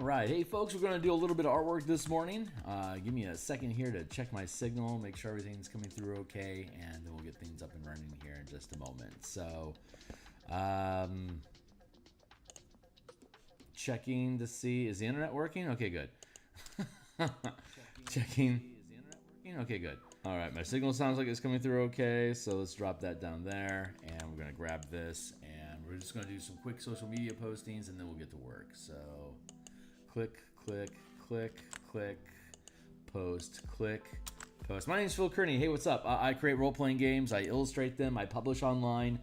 right, hey folks, we're going to do a little bit of artwork this morning. Give me a second here to check my signal, make sure everything's coming through okay, and then we'll get things up and running here in just a moment. So, checking to see, is the internet working? Okay, good. Checking. Is the internet working? Okay, good. All right, my signal sounds like it's coming through okay, so let's drop that down there, and we're going to grab this, and we're just going to do some quick social media postings, and then we'll get to work. So, click, click, click, click, post, click, post. My name is Phil Kearney. Hey, what's up? I create role-playing games, I illustrate them, I publish online,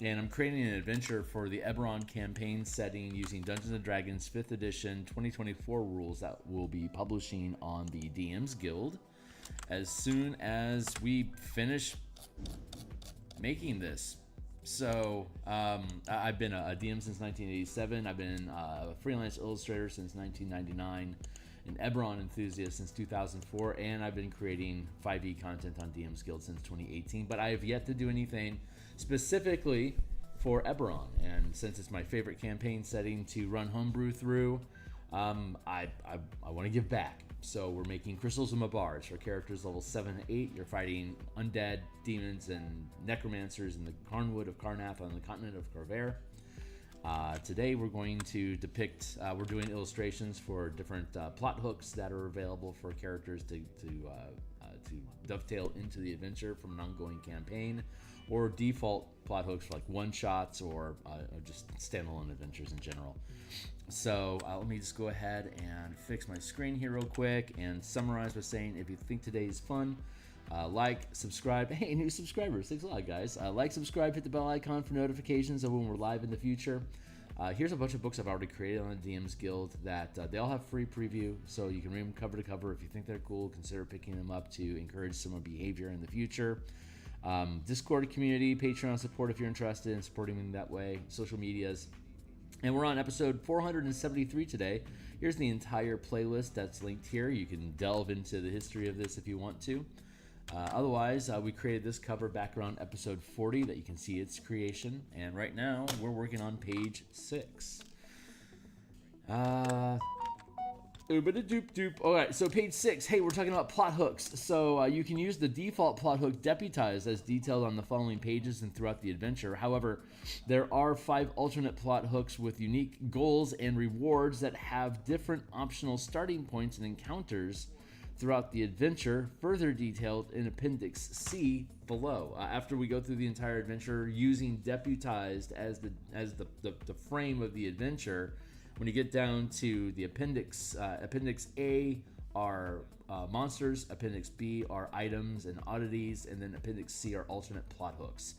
and I'm creating an adventure for the Eberron campaign setting using Dungeons & Dragons 5th edition 2024 rules that we'll be publishing on the DMsGuild as soon as we finish making this. So I've been a DM since 1987. I've been a freelance illustrator since 1999, an Eberron enthusiast since 2004, and I've been creating 5e content on DMsGuild since 2018. But I have yet to do anything specifically for Eberron, and since it's my favorite campaign setting to run homebrew through, I want to give back. So we're making Crystals of Mabars for characters level 7 and 8. You're fighting undead, demons, and necromancers in the Carnwood of Carnath on the continent of Corvair. Today we're going to depict, we're doing illustrations for different plot hooks that are available for characters to dovetail into the adventure from an ongoing campaign, or default plot hooks for like one-shots or just standalone adventures in general. So let me just go ahead and fix my screen here real quick and summarize by saying, if you think today is fun, like, subscribe. Hey, new subscribers, thanks a lot, guys. Like, subscribe, hit the bell icon for notifications of when we're live in the future. Here's a bunch of books I've already created on the DMsGuild that they all have free preview, so you can read them cover to cover. If you think they're cool, consider picking them up to encourage similar behavior in the future. Discord community, Patreon support if you're interested in supporting me that way, social medias. And we're on episode 473 today. Here's the entire playlist that's linked here. You can delve into the history of this if you want to. Otherwise, we created this cover back around episode 40 that you can see its creation. And right now, we're working on page 6. Alright, so page 6. Hey, we're talking about plot hooks. So you can use the default plot hook Deputized as detailed on the following pages and throughout the adventure. However, there are 5 alternate plot hooks with unique goals and rewards that have different optional starting points and encounters throughout the adventure, further detailed in Appendix C below. After we go through the entire adventure using Deputized as the frame of the adventure, when you get down to the appendix, Appendix A are monsters, Appendix B are items and oddities, and then Appendix C are alternate plot hooks.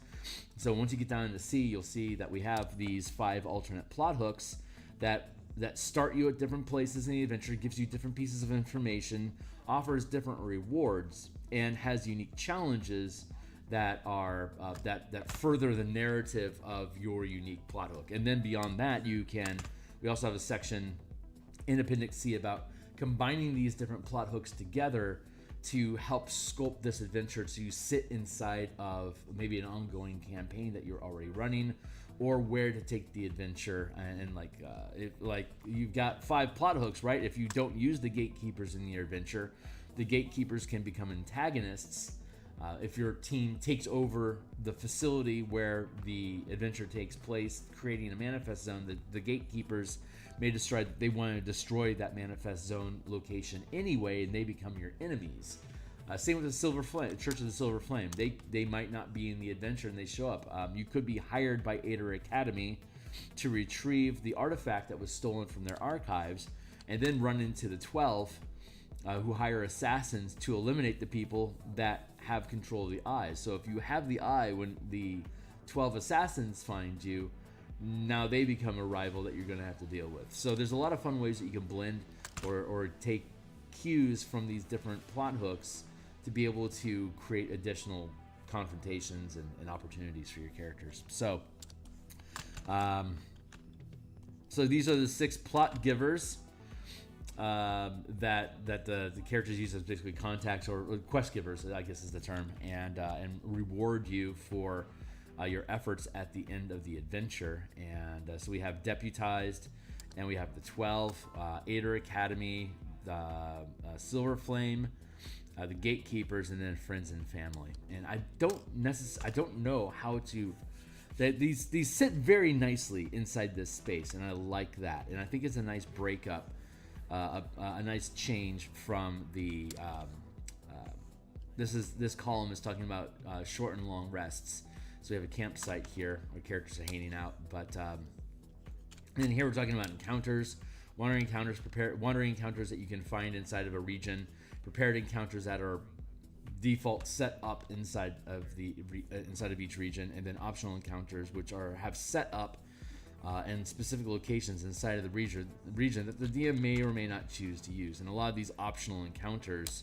So once you get down into C, you'll see that we have these 5 alternate plot hooks that start you at different places in the adventure, gives you different pieces of information, offers different rewards, and has unique challenges that are that further the narrative of your unique plot hook. And then beyond that, we also have a section in Appendix C about combining these different plot hooks together to help sculpt this adventure to sit inside of maybe an ongoing campaign that you're already running, or where to take the adventure. And like you've got 5 plot hooks, right? If you don't use the gatekeepers in your adventure, the gatekeepers can become antagonists. If your team takes over the facility where the adventure takes place, creating a manifest zone, the gatekeepers may decide they want to destroy that manifest zone location anyway, and they become your enemies. Same with the Silver Flame, Church of the Silver Flame. They might not be in the adventure and they show up. You could be hired by Aether Academy to retrieve the artifact that was stolen from their archives, and then run into the 12 who hire assassins to eliminate the people that have control of the eye. So if you have the eye when the 12 assassins find you, now they become a rival that you're going to have to deal with. So there's a lot of fun ways that you can blend or take cues from these different plot hooks to be able to create additional confrontations and opportunities for your characters. So these are the 6 plot givers that the characters use as basically contacts or quest givers, I guess is the term, and reward you for your efforts at the end of the adventure. And so we have Deputized, And we have the 12, Aether Academy, the Silver Flame, the Gatekeepers, and then Friends and Family. And I don't know how to. These sit very nicely inside this space, and I like that. And I think it's a nice breakup, a nice change from the. This column is talking about short and long rests. So we have a campsite here where characters are hanging out, but and then here we're talking about encounters, wandering encounters that you can find inside of a region, prepared encounters that are default set up inside of each region, and then optional encounters which have set up and specific locations inside of the region that the DM may or may not choose to use. And a lot of these optional encounters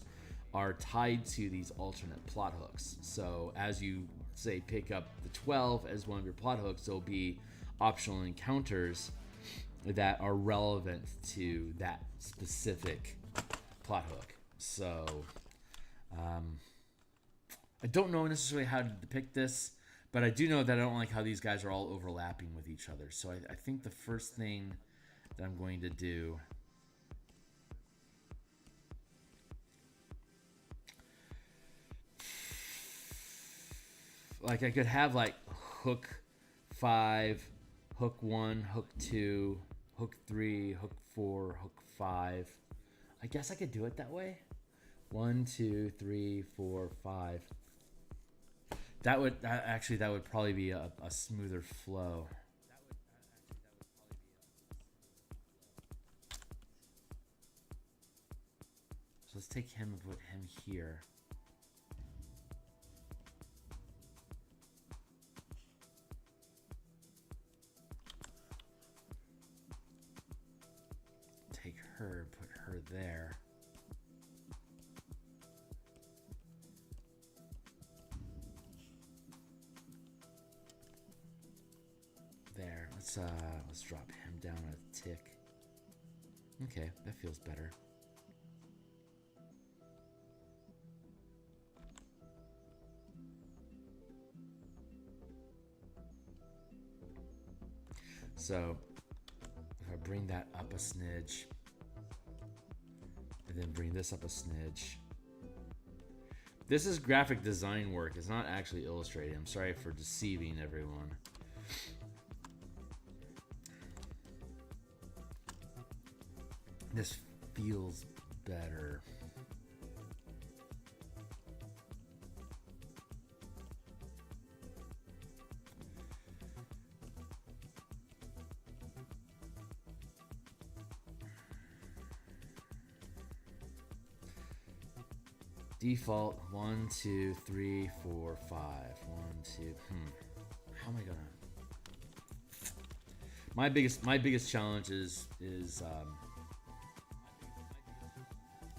are tied to these alternate plot hooks. So as you say pick up the 12 as one of your plot hooks, there'll be optional encounters that are relevant to that specific plot hook. So I don't know necessarily how to depict this, but I do know that I don't like how these guys are all overlapping with each other. So I think the first thing that I'm going to do, like I could have like hook 5, hook 1, hook 2, hook 3, hook 4, hook 5. I guess I could do it that way. 1, 2, 3, 4, 5. That would probably be a smoother flow. So let's take him and put him here. Take her, put her there. There. Let's drop him down a tick. Okay, that feels better. So if I bring that up a smidge, and then bring this up a smidge. This is graphic design work. It's not actually illustrating. I'm sorry for deceiving everyone. This feels better. Default 1, 2, 3, 4, 5. 1, 2. How am I gonna? My biggest challenge is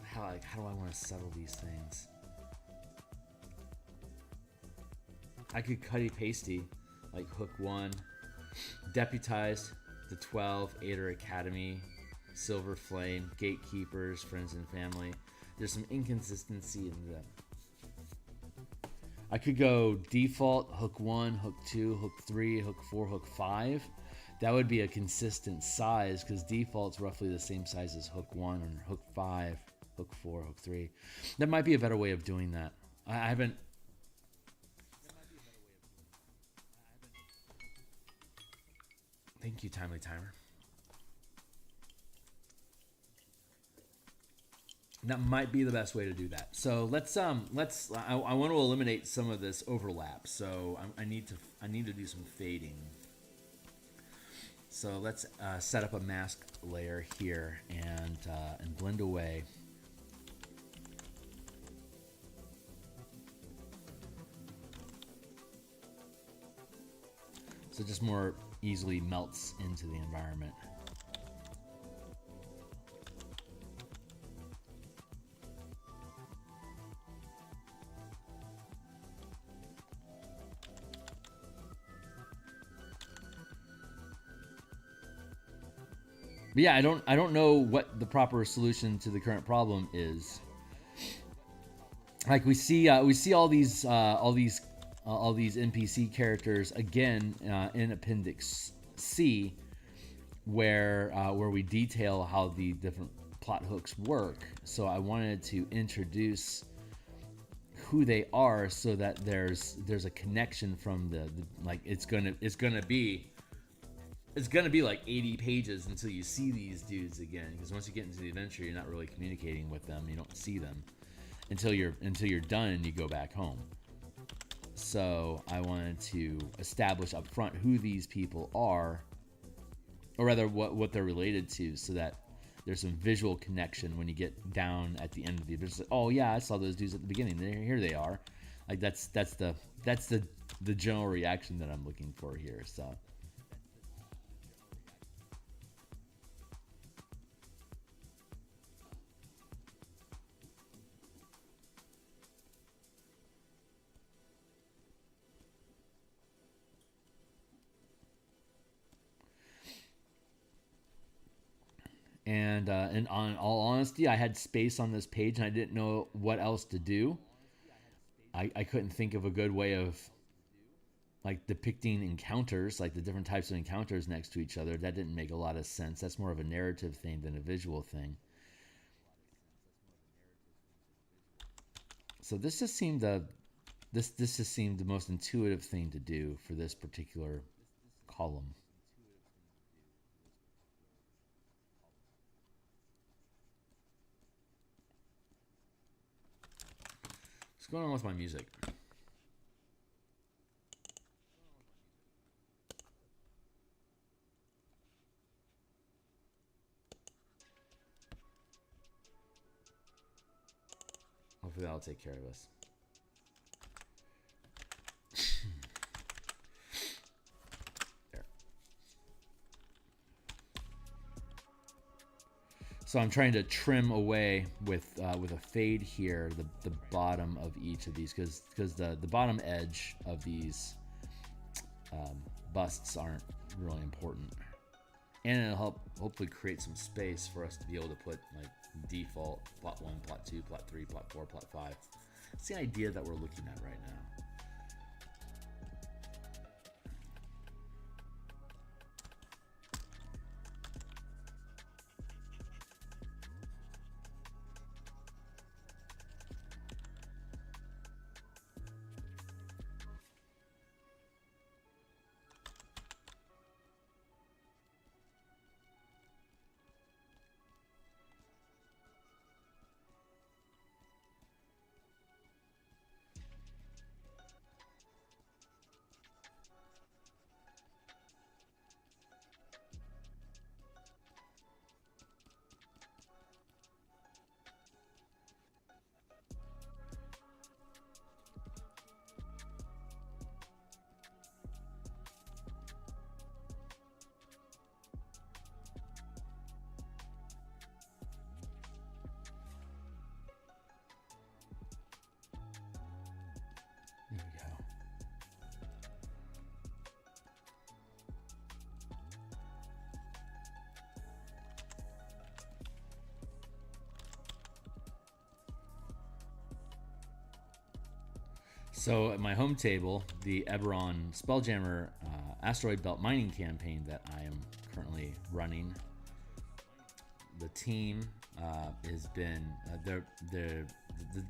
how do I want to settle these things? I could cutty pasty like hook 1, deputized, the 12, Aether Academy, Silver Flame, Gatekeepers, Friends and Family. There's some inconsistency in them. I could go default, hook 1, hook 2, hook 3, hook 4, hook 5. That would be a consistent size because default's roughly the same size as hook 1 and hook 5, hook 4, hook 3. That might be a better way of doing that. I haven't. Thank you, Timely Timer. That might be the best way to do that. So let's I want to eliminate some of this overlap. So I need to do some fading. So let's set up a mask layer here and blend away. So it just more easily melts into the environment. But yeah, I don't know what the proper solution to the current problem is. Like we see all these NPC characters again in Appendix C, where we detail how the different plot hooks work. So I wanted to introduce who they are so that there's a connection from the like it's gonna be like 80 pages until you see these dudes again, because once you get into the adventure you're not really communicating with them, you don't see them until you're done and you go back home. So I wanted to establish up front who these people are, or rather what they're related to, so that there's some visual connection when you get down at the end of the adventure. Like, oh yeah, I saw those dudes at the beginning. Here they are. Like that's the general reaction that I'm looking for here. So. And on all honesty, I had space on this page and I didn't know what else to do. I couldn't think of a good way of like depicting encounters, like the different types of encounters next to each other. That didn't make a lot of sense. That's more of a narrative thing than a visual thing. So this just seemed this just seemed the most intuitive thing to do for this particular column. What's going on with my music? Hopefully that'll take care of us. There. So I'm trying to trim away with a fade here the bottom of each of these, because the bottom edge of these busts aren't really important, and it'll help hopefully create some space for us to be able to put like default plot 1, plot 2, plot 3, plot 4, plot 5. It's the idea that we're looking at right now. There we go. So at my home table, the Eberron Spelljammer Asteroid Belt mining campaign that I am currently running, the team has been the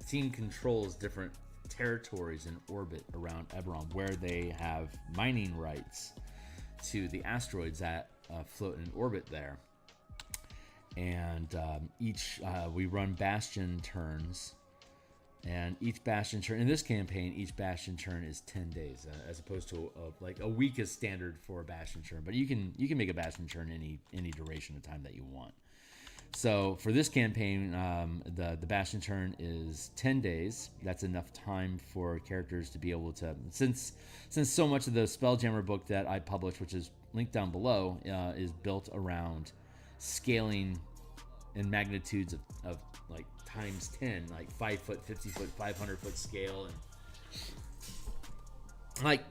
team controls different territories in orbit around Eberron where they have mining rights to the asteroids that float in orbit there. And we run bastion turns, and each bastion turn in this campaign, each bastion turn is 10 days, as opposed to like a week is standard for a bastion turn. But you can make a bastion turn any duration of time that you want. So for this campaign, the bastion turn is 10 days. That's enough time for characters to be able to, since so much of the Spelljammer book that I published, which is linked down below, is built around scaling in magnitudes of like times 10, like 5 foot, 50 foot, 500 foot scale, and like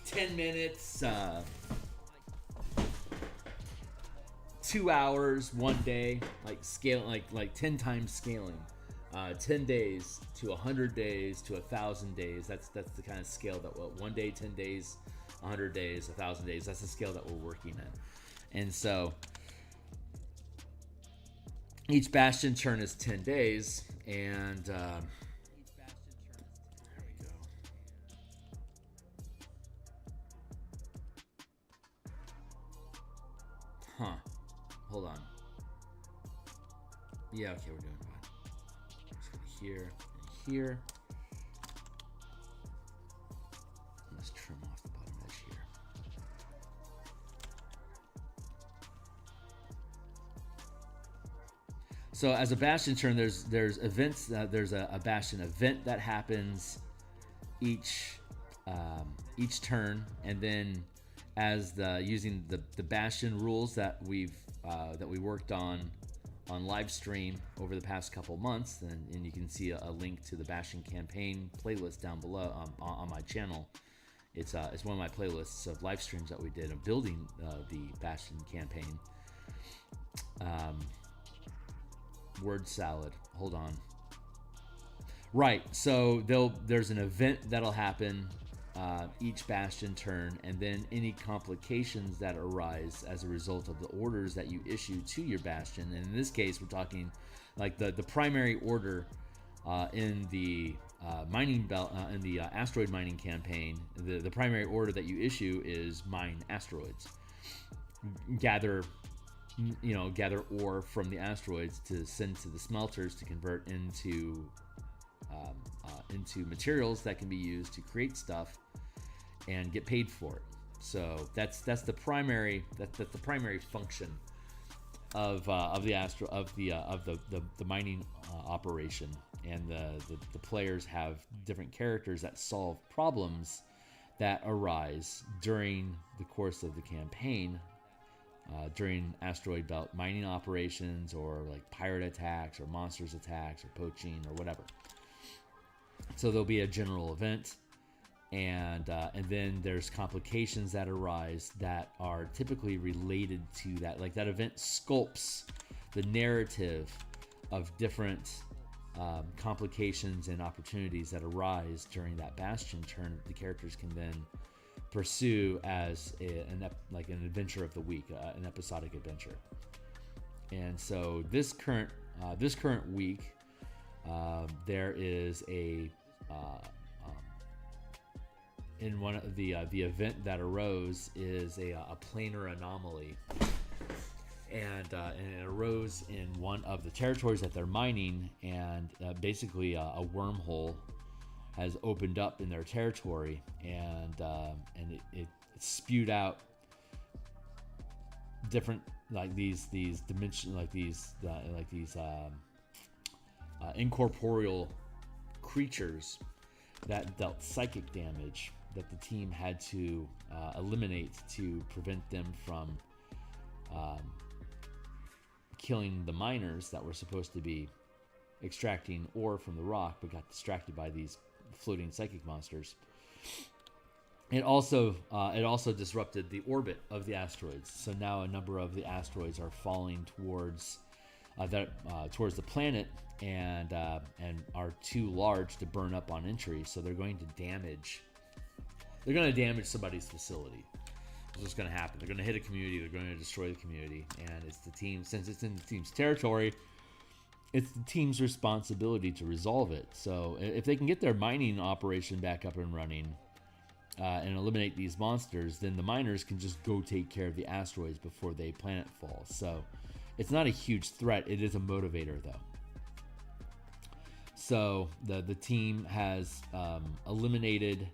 10 minutes, 2 hours, 1 day, like scale, like 10 times scaling, 10 days to 100 days to 1,000 days. That's the kind of scale that 1 day, 10 days, 100 days, 1,000 days. That's the scale that we're working in. And so each bastion turn is 10 days, and there we go. Huh. Hold on. Yeah, okay, we're doing fine. Just go here and here. Let's trim off the bottom edge here. So as a bastion turn, there's events. There's a bastion event that happens each turn, and then as using the bastion rules that we worked on live stream over the past couple months, and you can see a link to the bastion campaign playlist down below on my channel. It's one of my playlists of live streams that we did of building the bastion campaign. Word salad. Hold on. Right. So there's an event that'll happen each bastion turn, and then any complications that arise as a result of the orders that you issue to your bastion. And in this case, we're talking like the primary order in the mining belt in the asteroid mining campaign. The primary order that you issue is mine asteroids. Gather ore from the asteroids to send to the smelters to convert into materials that can be used to create stuff and get paid for it. So that's the primary function of the mining operation. And the players have different characters that solve problems that arise during the course of the campaign. During asteroid belt mining operations, or like pirate attacks, or monsters attacks, or poaching, or whatever. So there'll be a general event, and then there's complications that arise that are typically related to that. Like that event sculpts the narrative of different complications and opportunities that arise during that bastion turn. The characters can then pursue as an adventure of the week, an episodic adventure. And so this current week, there is a in one of the event that arose is a planar anomaly, and it arose in one of the territories that they're mining, and basically a wormhole has opened up in their territory, and it spewed out different these dimension these incorporeal creatures that dealt psychic damage that the team had to eliminate to prevent them from killing the miners that were supposed to be extracting ore from the rock, but got distracted by these floating psychic monsters. It also disrupted the orbit of the asteroids. So now a number of the asteroids are falling towards the planet, and are too large to burn up on entry. So they're going to damage somebody's facility. That's what's going to happen. They're going to hit a community. They're going to destroy the community, and it's the team. Since it's in the team's territory, it's the team's responsibility to resolve it. So if they can get their mining operation back up and running and eliminate these monsters, then the miners can just go take care of the asteroids before they planetfall. So it's not a huge threat. It is a motivator, though. So the team has eliminated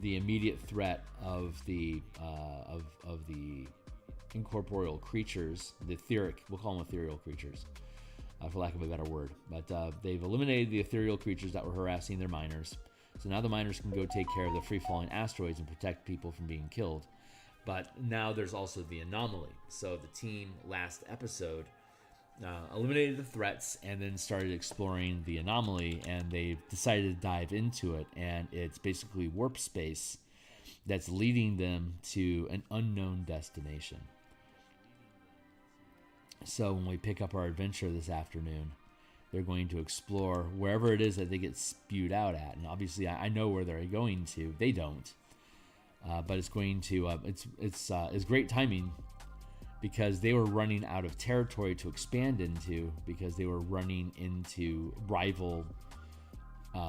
the immediate threat of the incorporeal creatures, the etheric. We'll call them ethereal creatures, for lack of a better word. But they've eliminated the ethereal creatures that were harassing their miners. So now the miners can go take care of the free-falling asteroids and protect people from being killed. But now there's also the anomaly. So the team last episode eliminated the threats and then started exploring the anomaly, and they decided to dive into it. And it's basically warp space that's leading them to an unknown destination. So when we pick up our adventure this afternoon, they're going to explore wherever it is that they get spewed out at. And obviously I know where they're going to. They don't. But it's going to it's great timing because they were running out of territory to expand into, because they were running into rival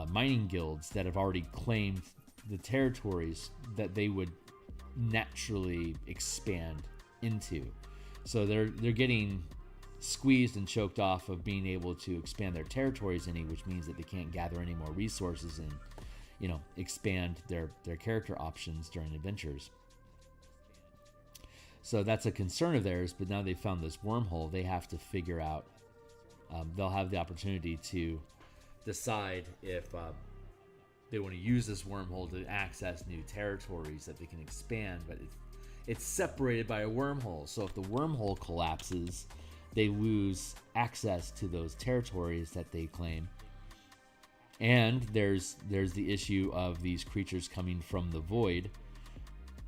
mining guilds that have already claimed the territories that they would naturally expand into. So they're getting squeezed and choked off of being able to expand their territories any, which means that they can't gather any more resources and, you know, expand their character options during adventures. So that's a concern of theirs, but now they've found this wormhole. They have to figure out, they'll have the opportunity to decide if they want to use this wormhole to access new territories that they can expand, but it's separated by a wormhole. So if the wormhole collapses, they lose access to those territories that they claim. And there's the issue of these creatures coming from the void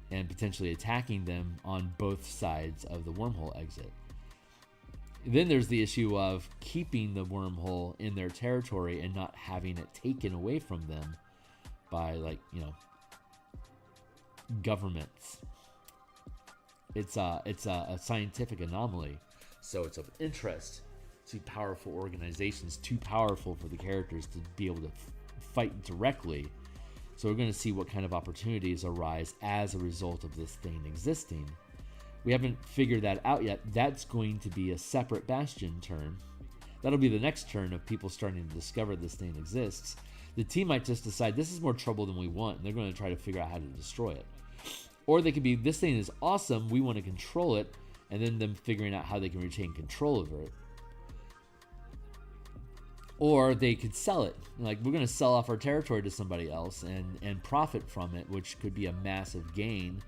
and potentially attacking them on both sides of the wormhole exit. Then there's the issue of keeping the wormhole in their territory and not having it taken away from them by, like, you know, governments. It's a scientific anomaly, so it's of interest to powerful organizations, too powerful for the characters to be able to fight directly. So we're going to see what kind of opportunities arise as a result of this thing existing. We haven't figured that out yet. That's going to be a separate Bastion turn. That'll be the next turn of people starting to discover this thing exists. The team might just decide this is more trouble than we want, and they're going to try to figure out how to destroy it. Or they could be, this thing is awesome, we want to control it, and then them figuring out how they can retain control over it. Or they could sell it. Like, we're going to sell off our territory to somebody else and profit from it, which could be a massive gain.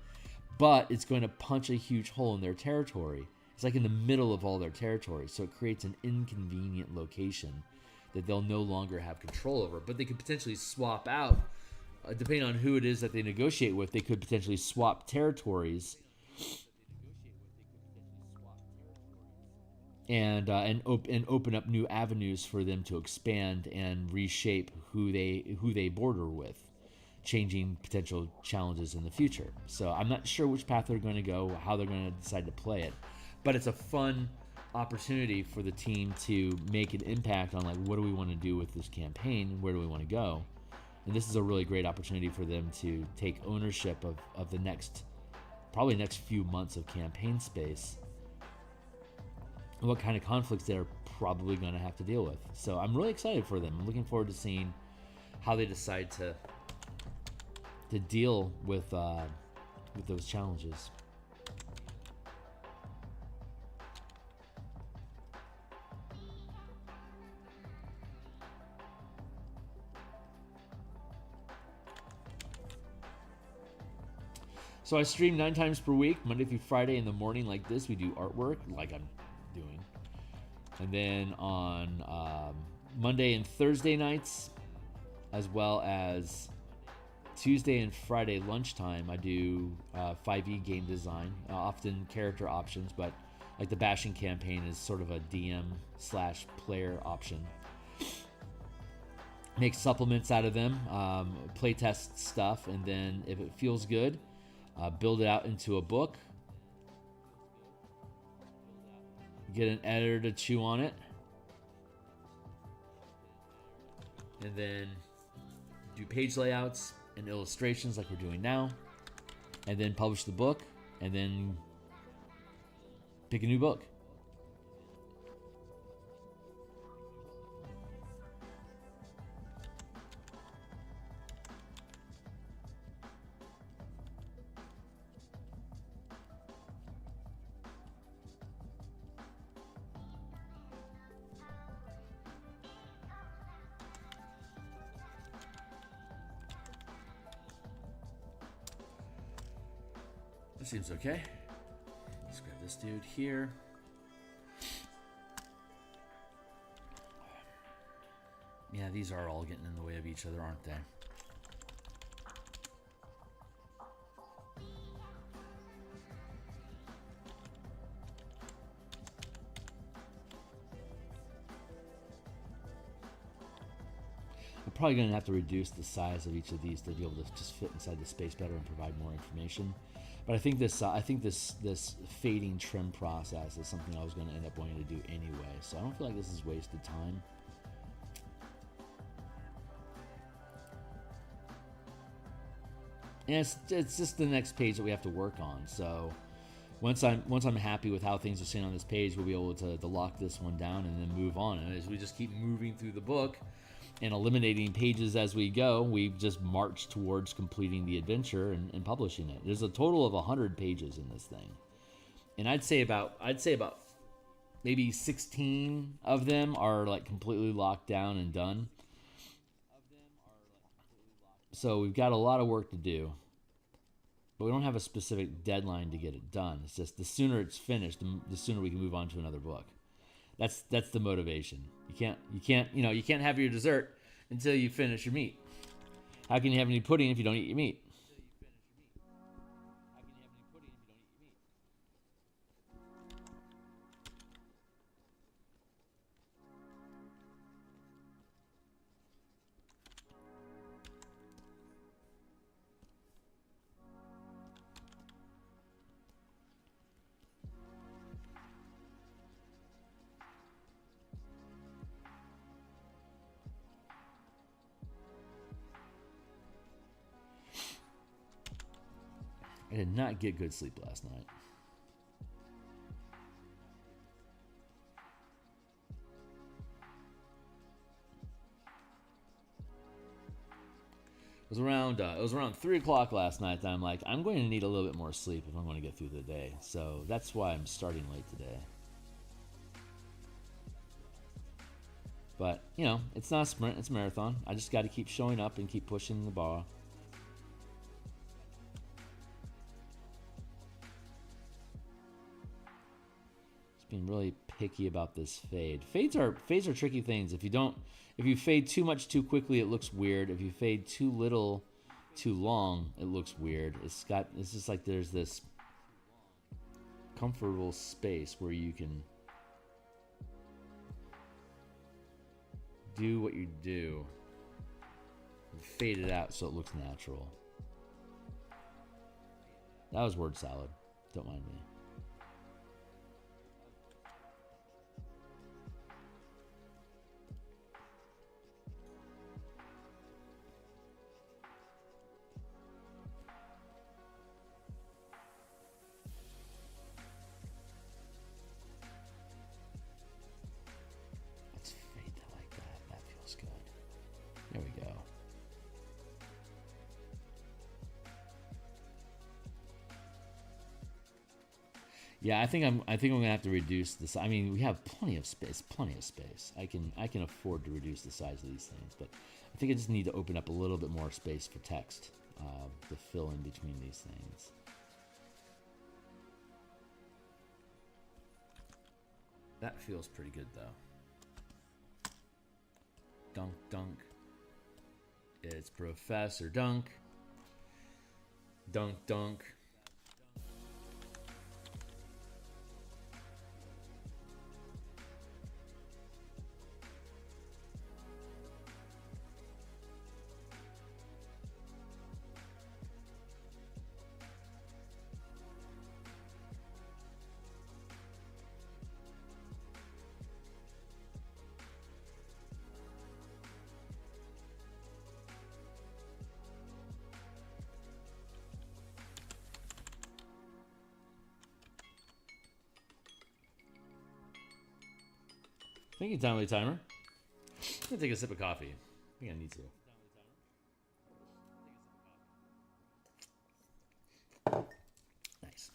But it's going to punch a huge hole in their territory. It's like in the middle of all their territory. So it creates an inconvenient location that they'll no longer have control over. But they could potentially swap out, depending on who it is that they negotiate with, they could potentially swap territories and open up new avenues for them to expand and reshape who they border with, changing potential challenges in the future. So I'm not sure which path they're going to go, how they're going to decide to play it, but it's a fun opportunity for the team to make an impact on, like, what do we want to do with this campaign, where do we want to go. And this is a really great opportunity for them to take ownership of the next few months of campaign space, and what kind of conflicts they're probably going to have to deal with. So I'm really excited for them. I'm looking forward to seeing how they decide to deal with those challenges. So I stream 9 times per week, Monday through Friday in the morning like this. We do artwork like I'm doing. And then on Monday and Thursday nights, as well as Tuesday and Friday lunchtime, I do 5e game design, often character options, but like the Bastion campaign is sort of a DM/player option. Make supplements out of them, playtest stuff, and then if it feels good, build it out into a book. Get an editor to chew on it. And then do page layouts and illustrations like we're doing now. And then publish the book. And then pick a new book. That seems okay. Let's grab this dude here. Yeah, these are all getting in the way of each other, aren't they? I'll probably going to have to reduce the size of each of these to be able to just fit inside the space better and provide more information. But I think this fading trim process is something I was going to end up wanting to do anyway. So I don't feel like this is wasted time. And it's just the next page that we have to work on. So once I'm happy with how things are sitting on this page, we'll be able to lock this one down and then move on. And as we just keep moving through the book and eliminating pages as we go, we just march towards completing the adventure and publishing it. There's a total of 100 pages in this thing, and I'd say about maybe 16 of them are like completely locked down and done. So we've got a lot of work to do, but we don't have a specific deadline to get it done. It's just the sooner it's finished, the sooner we can move on to another book. That's the motivation. You can't have your dessert until you finish your meat. How can you have any pudding if you don't eat your meat? I did not get good sleep last night. It was around 3 o'clock last night that I'm like, I'm going to need a little bit more sleep if I'm going to get through the day. So that's why I'm starting late today. But, it's not a sprint, it's a marathon. I just got to keep showing up and keep pushing the bar. Being really picky about this fade. Fades are tricky things. If you fade too much too quickly, it looks weird. If you fade too little too long, it looks weird. It's just like there's this comfortable space where you can do what you do and fade it out so it looks natural. That was word salad. Don't mind me. There we go. Yeah, I think I'm gonna have to reduce this. I mean, we have plenty of space. I can afford to reduce the size of these things, but I think I just need to open up a little bit more space for text to fill in between these things. That feels pretty good though. Dunk, dunk. It's Professor Dunk. Dunk, dunk. Thank you, Timely Timer. I'm gonna take a sip of coffee. I think I need to. Nice.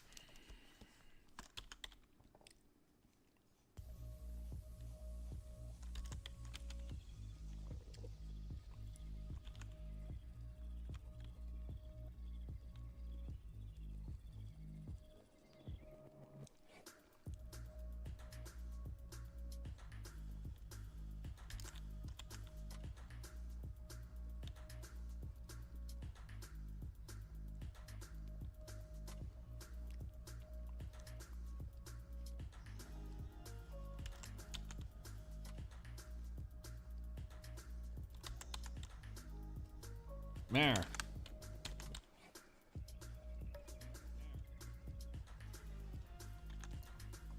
There.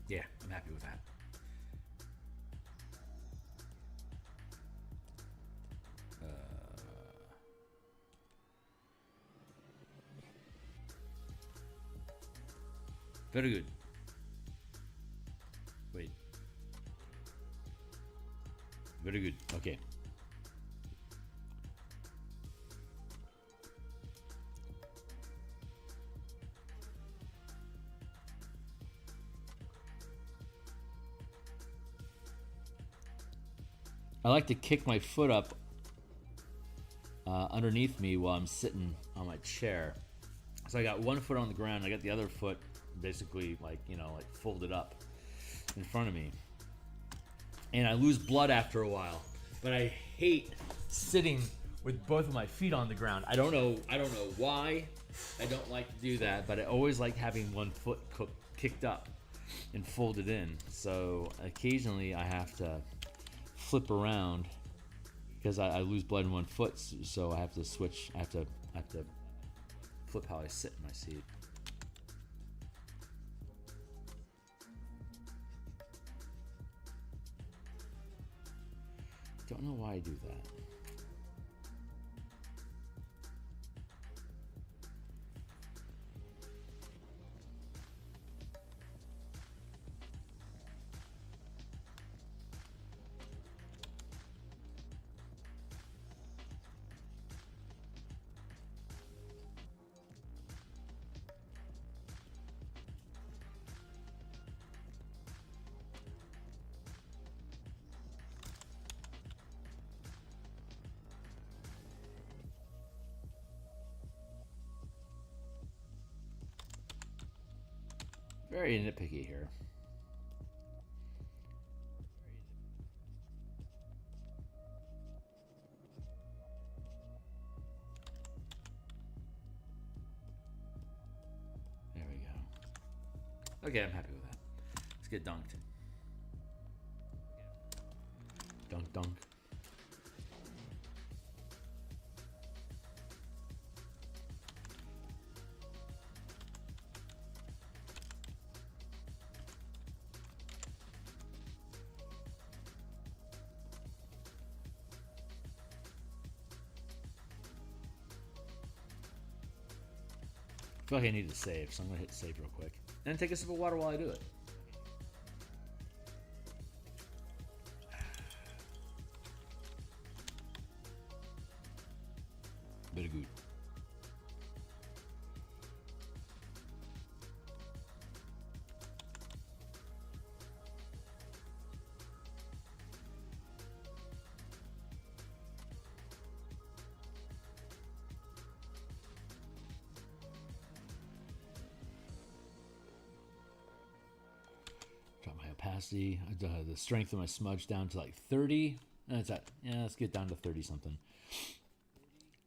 Yeah, I'm happy with that. Very good. Wait. Very good. Okay. I like to kick my foot up underneath me while I'm sitting on my chair. So I got one foot on the ground. I got the other foot basically like, you know, like folded up in front of me. And I lose blood after a while. But I hate sitting with both of my feet on the ground. I don't know why I don't like to do that, but I always like having one foot kicked up and folded in. So occasionally I have to flip around because I lose blood in one foot, so I have to switch. I have to flip how I sit in my seat. Don't know why I do that. Very nitpicky here. There we go. Okay, I'm happy with that. Let's get dunked. Dunk, dunk. I feel like I need to save, so I'm going to hit save real quick. And take a sip of water while I do it. Very good. Drop my opacity. The strength of my smudge down to like 30. That's that. Yeah, let's get down to 30 something.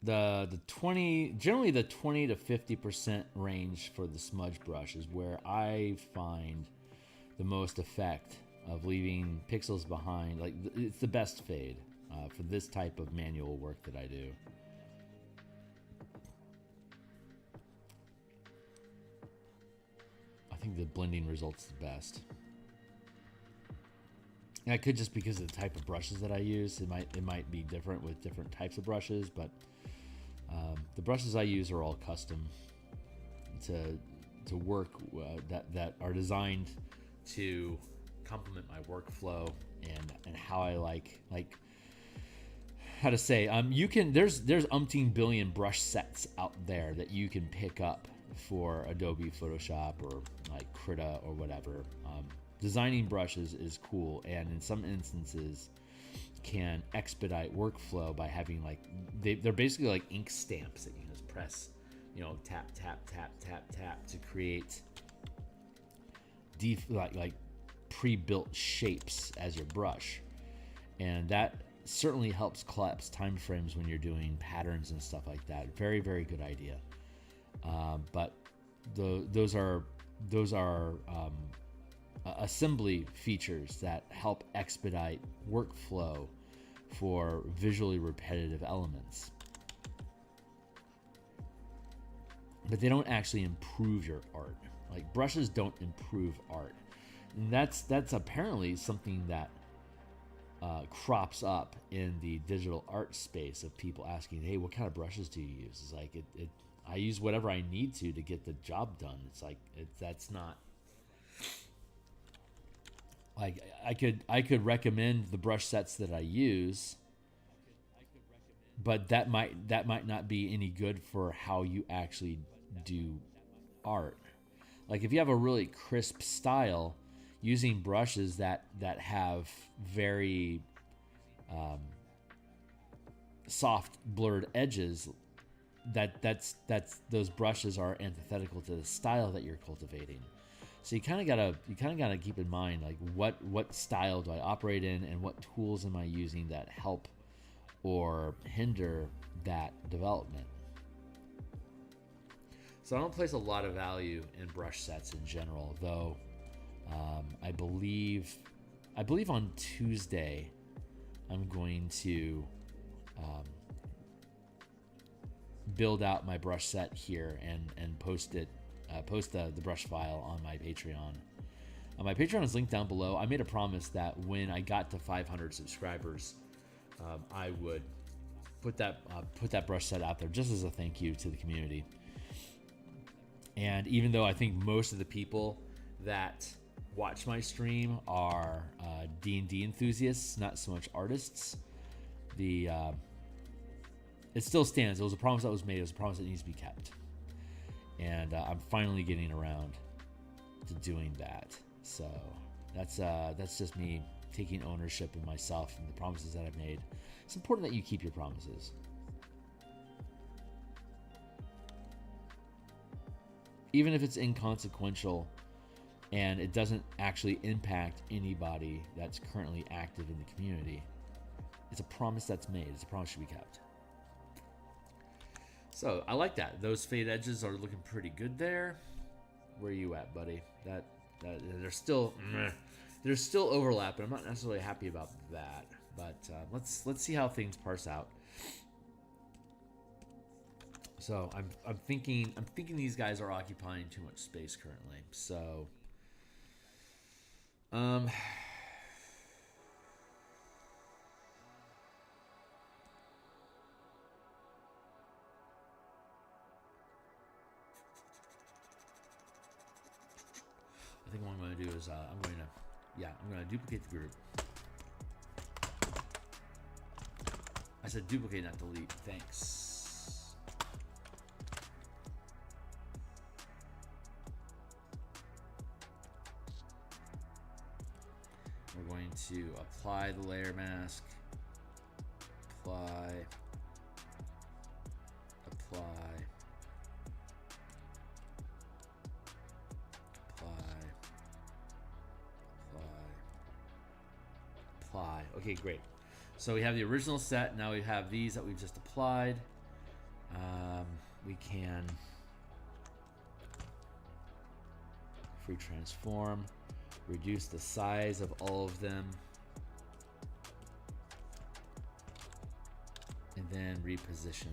The 20, generally the 20 to 50% range for the smudge brush is where I find the most effect of leaving pixels behind. Like, it's the best fade for this type of manual work that I do. I think the blending result's the best. And I could just because of the type of brushes that I use. It might be different with different types of brushes, but the brushes I use are all custom to work that are designed to complement my workflow and how I like how to say you can there's umpteen billion brush sets out there that you can pick up for Adobe Photoshop or like Krita or whatever. Designing brushes is cool, and in some instances can expedite workflow by having like they're basically like ink stamps that you can just press, you know, tap tap tap tap tap to create like pre-built shapes as your brush, and that certainly helps collapse time frames when you're doing patterns and stuff like that. Very, very good idea. But those are assembly features that help expedite workflow for visually repetitive elements. but they don't actually improve your art. Like, brushes don't improve art. And that's apparently something that crops up in the digital art space of people asking, hey, what kind of brushes do you use? It's like, I use whatever I need to get the job done. It's like, that's not, like, I could recommend the brush sets that I use, but that might not be any good for how you actually do art. Like, if you have a really crisp style, using brushes that have very soft blurred edges, that's those brushes are antithetical to the style that you're cultivating. So you kind of gotta keep in mind, like, what style do I operate in, and what tools am I using that help or hinder that development. So I don't place a lot of value in brush sets in general, though. I believe on Tuesday I'm going to build out my brush set here and post the brush file on my Patreon. My Patreon is linked down below. I made a promise that when I got to 500 subscribers, I would put that brush set out there just as a thank you to the community. And even though I think most of the people that watch my stream are D&D enthusiasts, not so much artists, it still stands. It was a promise that was made. It was a promise that needs to be kept. And I'm finally getting around to doing that. So that's just me taking ownership of myself and the promises that I've made. It's important that you keep your promises. Even if it's inconsequential and it doesn't actually impact anybody that's currently active in the community, it's a promise that's made. It's a promise should be kept. So I like that. Those fade edges are looking pretty good there. Where are you at, buddy? That there's still overlap, and I'm not necessarily happy about that. But let's see how things parse out. So I'm thinking these guys are occupying too much space currently. So I think what I'm going to do is I'm going to duplicate the group. I said duplicate, not delete. Thanks. We're going to apply the layer mask. Apply. Okay, great. So we have the original set. Now we have these that we've just applied. We can free transform, reduce the size of all of them, and then reposition.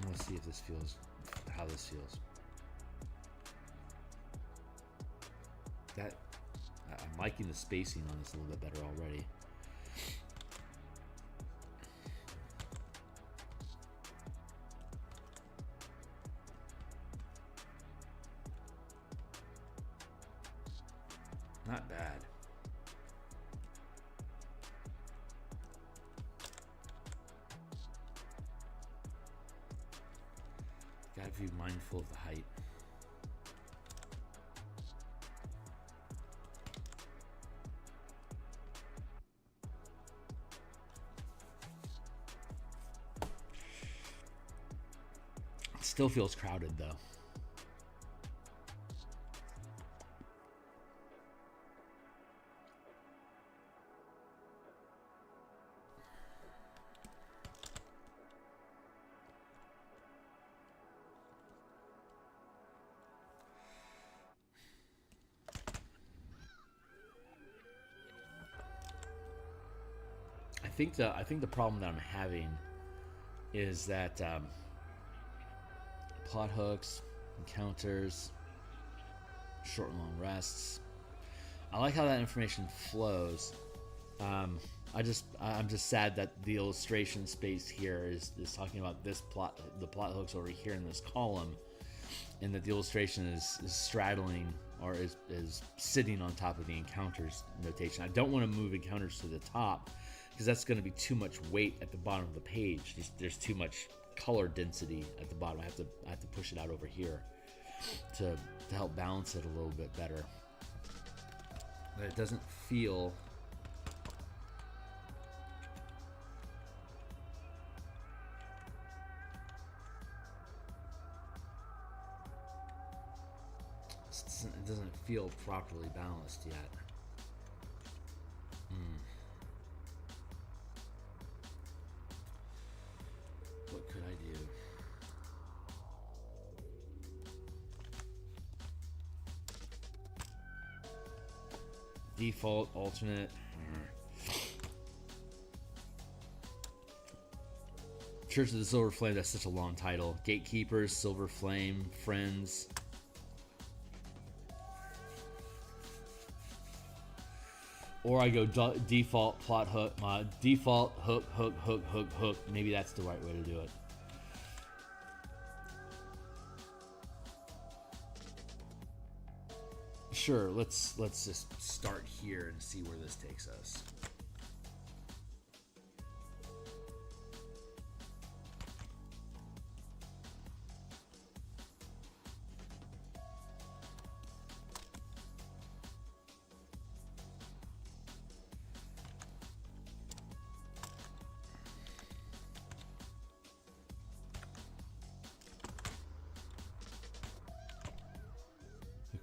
Let's see if this feels, how this feels. I'm liking the spacing on this a little bit better already. Not bad. Gotta be mindful of the height. It still feels crowded though. think the problem that I'm having is that plot hooks, encounters, short and long rests. I like how that information flows. I'm just sad that the illustration space here is talking about the plot hooks over here in this column, and that the illustration is straddling or is sitting on top of the encounters notation. I don't want to move encounters to the top because that's going to be too much weight at the bottom of the page. There's too much color density at the bottom. I have to push it out over here to help balance it a little bit better. But it doesn't feel it doesn't feel properly balanced yet. What could I do? Default, alternate. Church of the Silver Flame, that's such a long title. Gatekeepers, Silver Flame, Friends. Or I go default plot hook, default hook. Maybe that's the right way to do it. Sure, let's just start here and see where this takes us.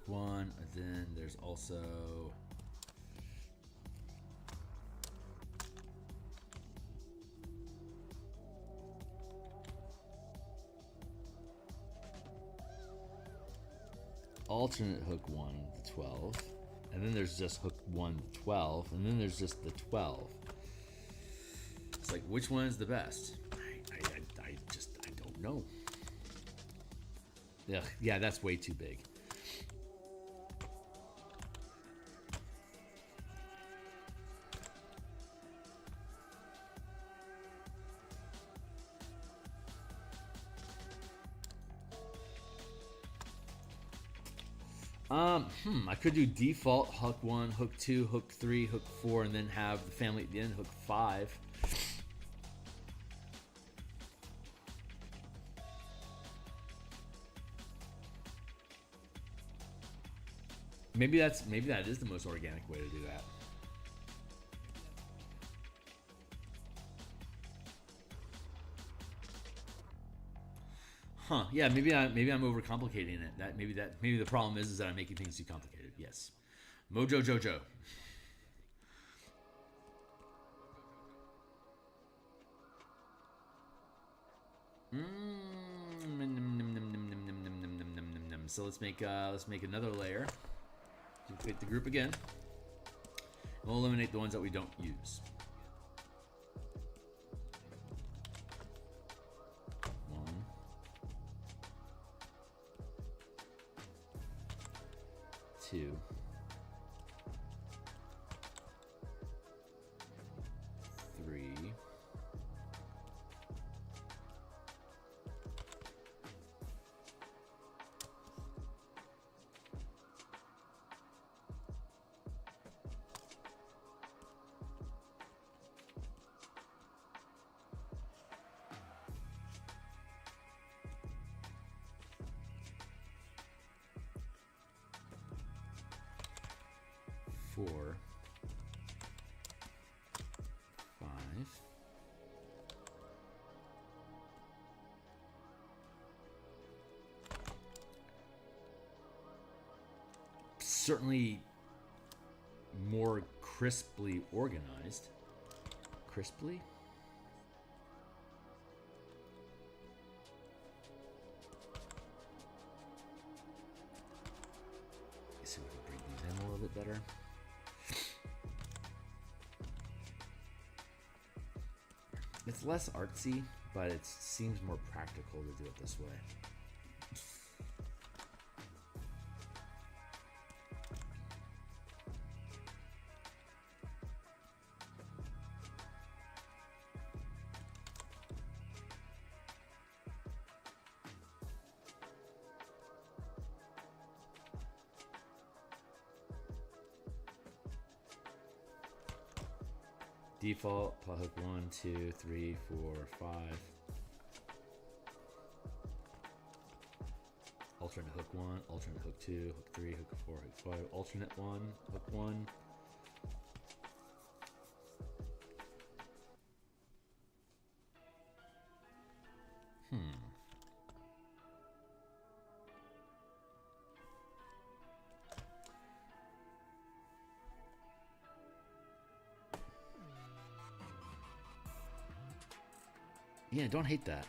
One, and then there's also alternate hook 1 to 12, and then there's just hook 1 to 12, and then there's just the 12. It's like, which one is the best? I don't know. Yeah, that's way too big. I could do default hook 1, hook 2, hook 3, hook 4, and then have the family at the end, hook 5. Maybe that is the most organic way to do that. Huh? Yeah, maybe I'm overcomplicating it. Maybe the problem is that I'm making things too complicated. Yes, Mojo Jojo. So let's make another layer. Duplicate the group again. We'll eliminate the ones that we don't use. 2, 3, 4, 5. Certainly more crisply organized. Crisply? Let's see if we can bring these in a little bit better. It's less artsy, but it seems more practical to do it this way. Default, plot hook 1, 2, 3, 4, 5. Alternate hook 1, alternate hook 2, hook 3, hook 4, hook 5, alternate 1, hook 1. Yeah, don't hate that.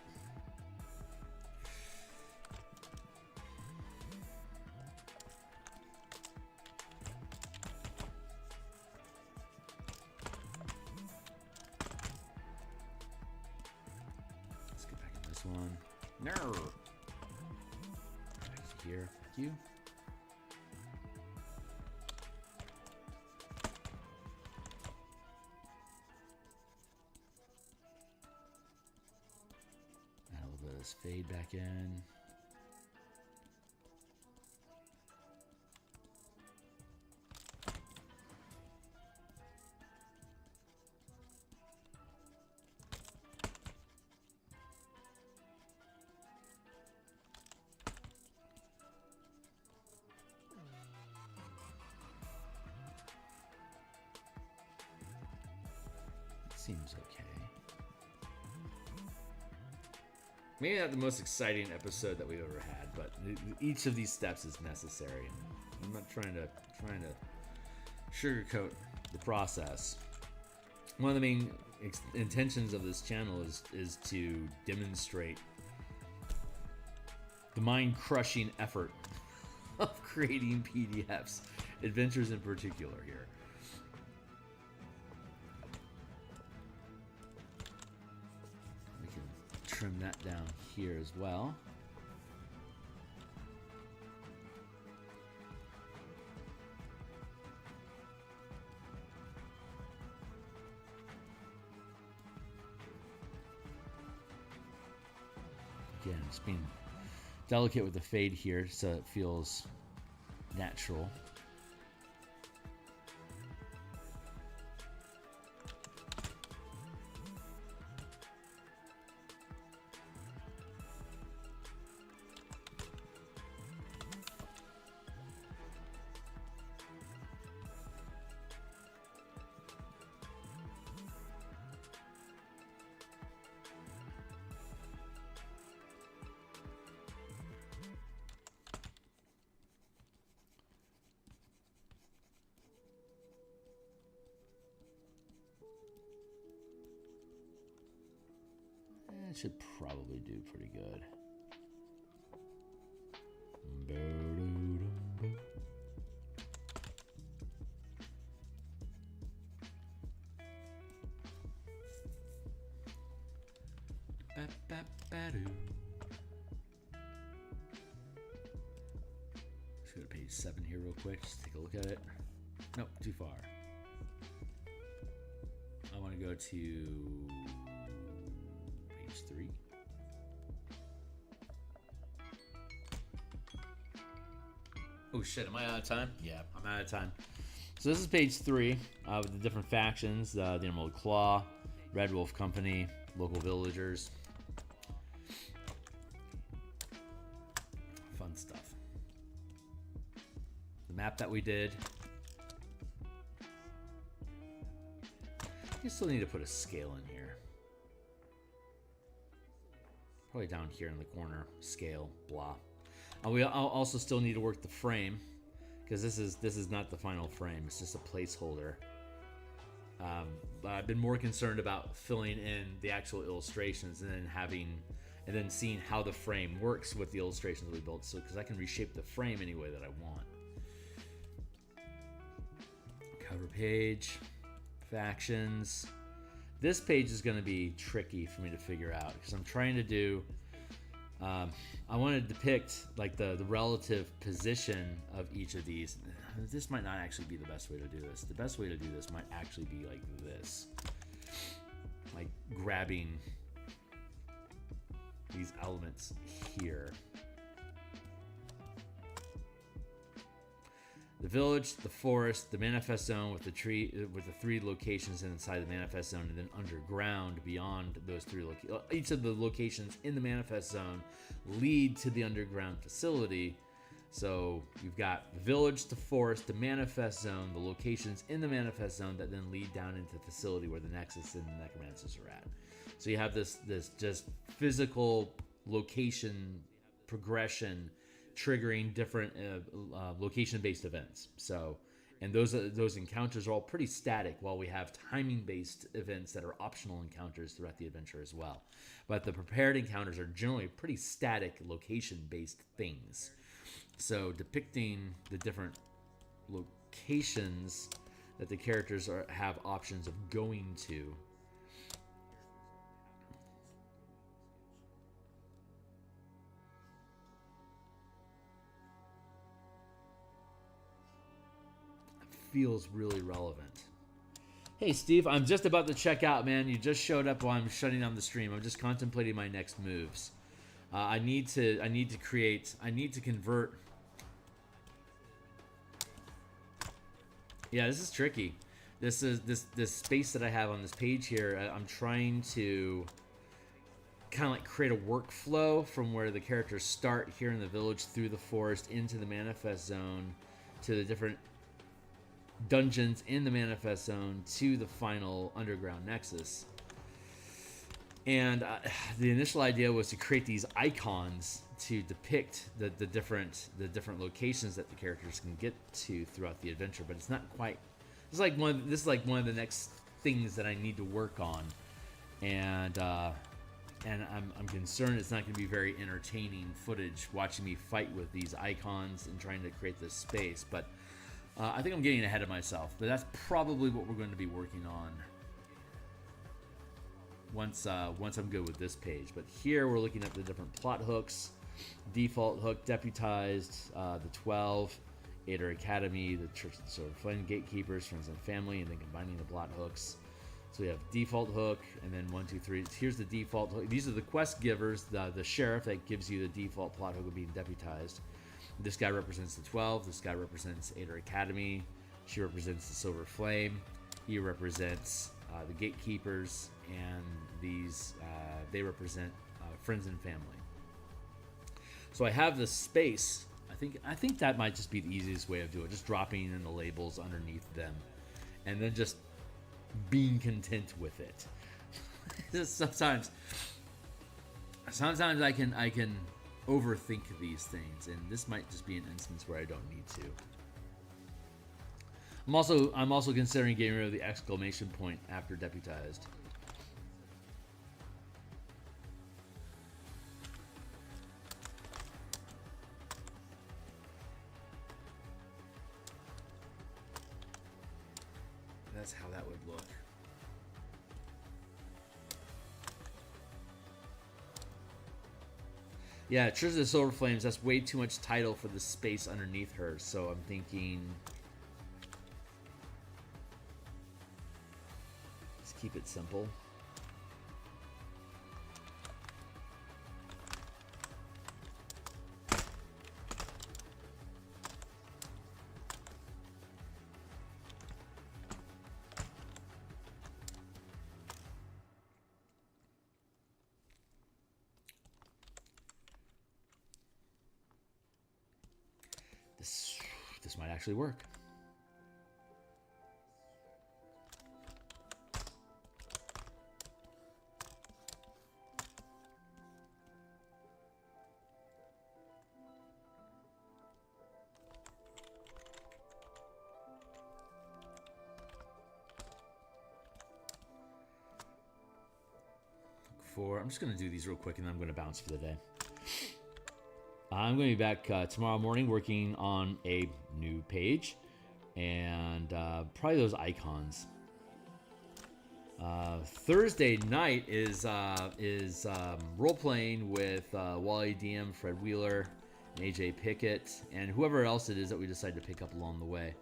Let's get back in this one. No. Back to here. Thank you. Fade back in. Seems okay. Maybe not the most exciting episode that we've ever had, but each of these steps is necessary. I'm not trying to sugarcoat the process. One of the main intentions of this channel is to demonstrate the mind-crushing effort of creating PDFs, adventures in particular here. Trim that down here as well. Again, just being delicate with the fade here so it feels natural. It should probably do pretty good. Let's go to page 7 here real quick. Just take a look at it. Nope, too far. I want to go to 3. Oh shit, am I out of time? Yeah, I'm out of time. So this is page 3 with the different factions, the Emerald Claw, Red Wolf Company, local villagers. Fun stuff. The map that we did. You still need to put a scale in here. Probably down here in the corner, scale, blah. I'll also still need to work the frame because this is not the final frame. It's just a placeholder. But I've been more concerned about filling in the actual illustrations and then seeing how the frame works with the illustrations we built. So because I can reshape the frame any way that I want. Cover page, factions. This page is going to be tricky for me to figure out because I'm trying to do. I want to depict like the relative position of each of these. This might not actually be the best way to do this. The best way to do this might actually be like this, like grabbing these elements here. The village, the forest, the manifest zone with the tree, with the 3 locations inside the manifest zone, and then underground beyond those 3 locations. Each of the locations in the manifest zone lead to the underground facility. So you've got the village, the forest, the manifest zone, the locations in the manifest zone that then lead down into the facility where the Nexus and the Necromancers are at. So you have this just physical location progression triggering different location-based events. So, and those encounters are all pretty static, while we have timing-based events that are optional encounters throughout the adventure as well. But the prepared encounters are generally pretty static location-based things. So depicting the different locations that the characters have options of going to. Feels really relevant. Hey Steve, I'm just about to check out, man. You just showed up while I'm shutting down the stream. I'm just contemplating my next moves. I need to convert. Yeah, this is tricky. This space that I have on this page here. I'm trying to kind of like create a workflow from where the characters start here in the village, through the forest, into the manifest zone, to the different dungeons in the manifest zone, to the final underground nexus. And the initial idea was to create these icons to depict the different locations that the characters can get to throughout the adventure, but it's not quite. This is like one of the next things that I need to work on, and I'm concerned it's not going to be very entertaining footage watching me fight with these icons and trying to create this space. But I think I'm getting ahead of myself, but that's probably what we're going to be working on once I'm good with this page. But here we're looking at the different plot hooks: default hook, deputized, the 12, Ader Academy, the Church of the Silver Flame, Gatekeepers, Friends and Family, and then combining the plot hooks. So we have default hook, and then 1, 2, 3. Here's the default hook. These are the quest givers. The sheriff that gives you the default plot hook of being deputized. This guy represents the 12. This guy represents Ader Academy. She represents the Silver Flame. He represents the Gatekeepers, and these they represent Friends and Family. So I have this space. I think that might just be the easiest way of doing it. Just dropping in the labels underneath them, and then just being content with it. sometimes I can overthink these things, and this might just be an instance where I don't need to. I'm also considering getting rid of the exclamation point after deputized. That's how that would look. Yeah, Church of the Silver Flames, that's way too much title for the space underneath her, so I'm thinking let's keep it simple. This might actually work. I'm just going to do these real quick, and then I'm going to bounce for the day. I'm going to be back tomorrow morning working on a new page, and probably those icons. Thursday night is role playing with Wally DM, Fred Wheeler, and AJ Pickett, and whoever else it is that we decide to pick up along the way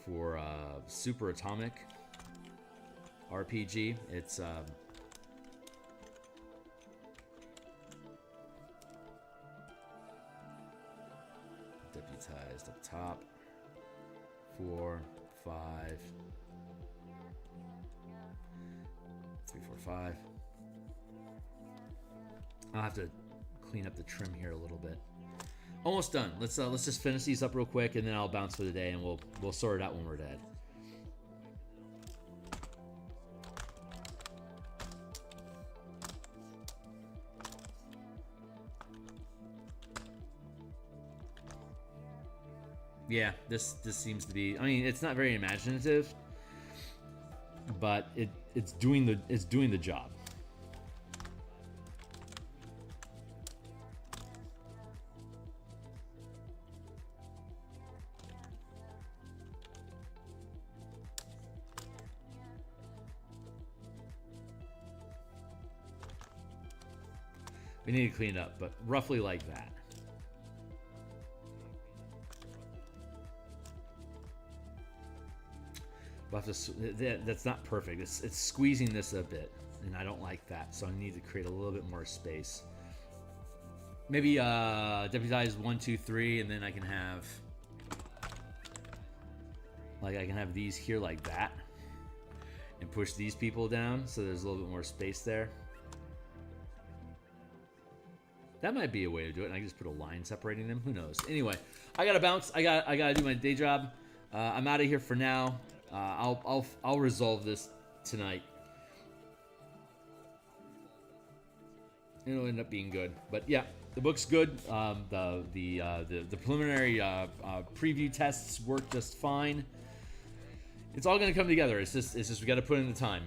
for Super Atomic RPG. It's deputized up top. 4, 5, 3, 4, 5. I'll have to clean up the trim here a little bit. Almost done. Let's just finish these up real quick, and then I'll bounce for the day, and we'll sort it out when we're dead. Yeah, this seems to be. I mean, it's not very imaginative, but it's doing the job. We need to clean it up, but roughly like that. We'll have to, that's not perfect. It's squeezing this a bit, and I don't like that, so I need to create a little bit more space. Maybe deputize 1, 2, 3, and then I can have these here like that, and push these people down, so there's a little bit more space there. That might be a way to do it, and I can just put a line separating them. Who knows? Anyway, I gotta bounce. I gotta do my day job. I'm out of here for now. I'll resolve this tonight. It'll end up being good, but yeah, the book's good. The preliminary preview tests work just fine. It's all gonna come together. It's just we got to put in the time,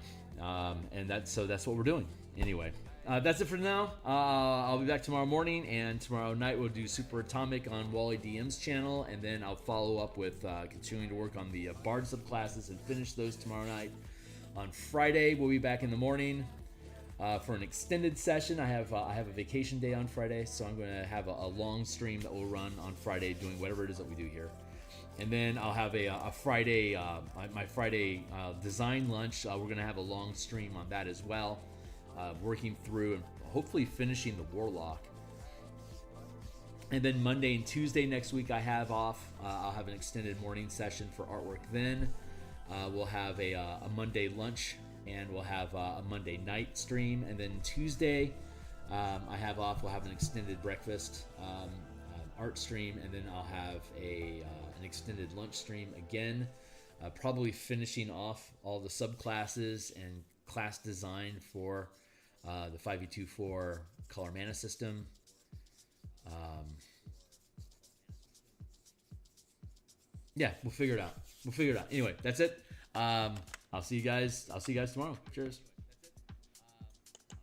and that's what we're doing. Anyway, that's it for now. I'll be back tomorrow morning, and tomorrow night we'll do Super Atomic on Wally DM's channel, and then I'll follow up with continuing to work on the Bard subclasses and finish those tomorrow night. On Friday, we'll be back in the morning for an extended session. I have a vacation day on Friday, so I'm going to have a long stream that will run on Friday doing whatever it is that we do here. And then I'll have a Friday, my Friday design lunch. We're going to have a long stream on that as well. Working through and hopefully finishing the Warlock. And then Monday and Tuesday next week I have off. I'll have an extended morning session for artwork then. We'll have a Monday lunch, and we'll have a Monday night stream. And then Tuesday I have off. We'll have an extended breakfast art stream, and then I'll have an extended lunch stream again. Probably finishing off all the subclasses and class design for the 5e24 color mana system. Yeah, we'll figure it out. Anyway, that's it. I'll see you guys tomorrow. Cheers.